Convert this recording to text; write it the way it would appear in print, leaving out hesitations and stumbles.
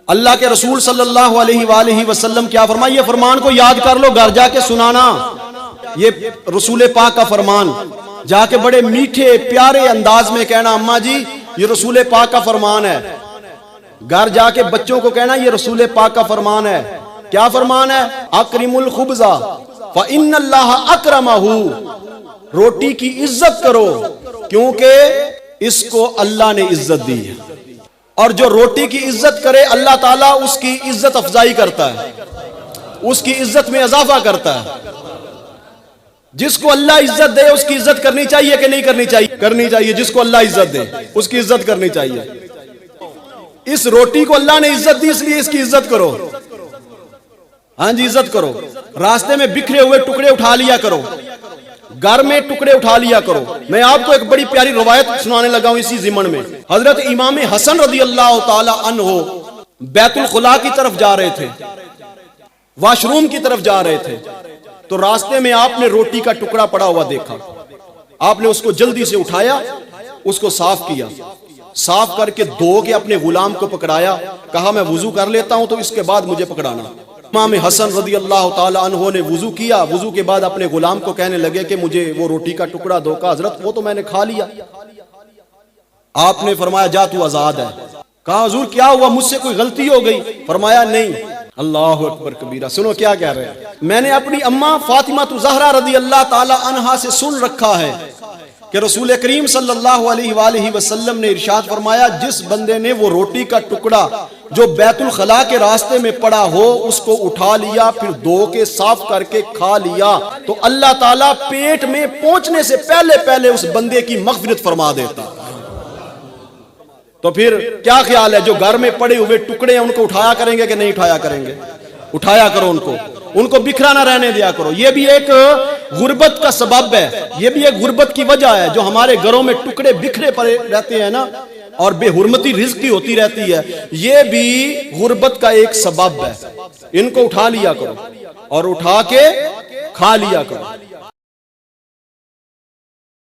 اللہ کے رسول صلی اللہ علیہ وآلہ وسلم کیا فرمایا؟ یہ فرمان کو یاد کر لو، گھر جا کے سنانا۔ یہ رسول پاک کا فرمان، جا کے بڑے میٹھے پیارے انداز میں کہنا اماں جی یہ رسول پاک کا فرمان ہے۔ گھر جا کے بچوں کو کہنا یہ رسول پاک کا فرمان ہے۔ کیا فرمان ہے؟ اکرم الخبز فإن اللہ اکرمہ، روٹی کی عزت کرو کیونکہ اس کو اللہ نے عزت دی ہے، اور جو روٹی کی عزت کرے اللہ تعالیٰ اس کی عزت افزائی کرتا ہے، اس کی عزت میں اضافہ کرتا ہے۔ جس کو اللہ عزت دے اس کی عزت کرنی چاہیے کہ نہیں کرنی چاہیے؟ کرنی چاہیے۔ جس کو اللہ عزت دے اس کی عزت کرنی چاہیے۔ اس روٹی کو اللہ نے عزت دی، اس لیے اس کی عزت کرو۔ ہاں جی، عزت کرو۔ راستے میں بکھرے ہوئے ٹکڑے اٹھا لیا کرو، گھر میں ٹکڑے اٹھا لیا کرو۔ میں آپ کو ایک بڑی پیاری روایت سنانے لگا ہوں اسی ضمن میں۔ حضرت امام حسن رضی اللہ تعالی عنہ بیت الخلا کی طرف جا رہے تھے، واش روم کی طرف جا رہے تھے، تو راستے میں آپ نے روٹی کا ٹکڑا پڑا ہوا دیکھا۔ آپ نے اس کو جلدی سے اٹھایا، اس کو صاف کیا، صاف کر کے دھو کے اپنے غلام کو پکڑایا، کہا میں وضو کر لیتا ہوں تو اس کے بعد مجھے پکڑانا۔ امام حسن رضی اللہ تعالی عنہ نے وضو کیا، وضو کے بعد اپنے غلام کو کہنے لگے کہ مجھے وہ روٹی کا ٹکڑا دو۔ کہا حضرت وہ تو میں نے کھا لیا۔ آپ نے فرمایا جا تو آزاد ہے۔ کہا حضور کیا ہوا، مجھ سے کوئی غلطی ہو گئی؟ فرمایا نہیں۔ اللہ اکبر کبیرہ، سنو کیا کہہ رہے ہیں۔ میں نے اپنی اماں فاطمہ زہرا رضی اللہ تعالی عنہا سے سن رکھا ہے کہ رسول کریم صلی اللہ علیہ وآلہ وسلم نے ارشاد فرمایا جس بندے نے وہ روٹی کا ٹکڑا جو بیت الخلا کے راستے میں پڑا ہو اس کو اٹھا لیا، پھر دھو کے صاف کر کے کھا لیا، تو اللہ تعالیٰ پیٹ میں پہنچنے سے پہلے پہلے اس بندے کی مغفرت فرما دیتا۔ تو پھر کیا خیال ہے جو گھر میں پڑے ہوئے ٹکڑے ہیں ان کو اٹھایا کریں گے کہ نہیں اٹھایا کریں گے؟ اٹھایا کرو، ان کو بکھرا نہ رہنے دیا کرو۔ یہ بھی ایک غربت کا سبب ہے، یہ بھی ایک غربت کی وجہ ہے۔ جو ہمارے گھروں میں ٹکڑے بکھرے پڑے رہتے ہیں نا، اور بے حرمتی رزق کی ہوتی رہتی ہے، یہ بھی غربت کا ایک سبب ہے۔ ان کو اٹھا لیا کرو اور اٹھا کے کھا لیا کرو۔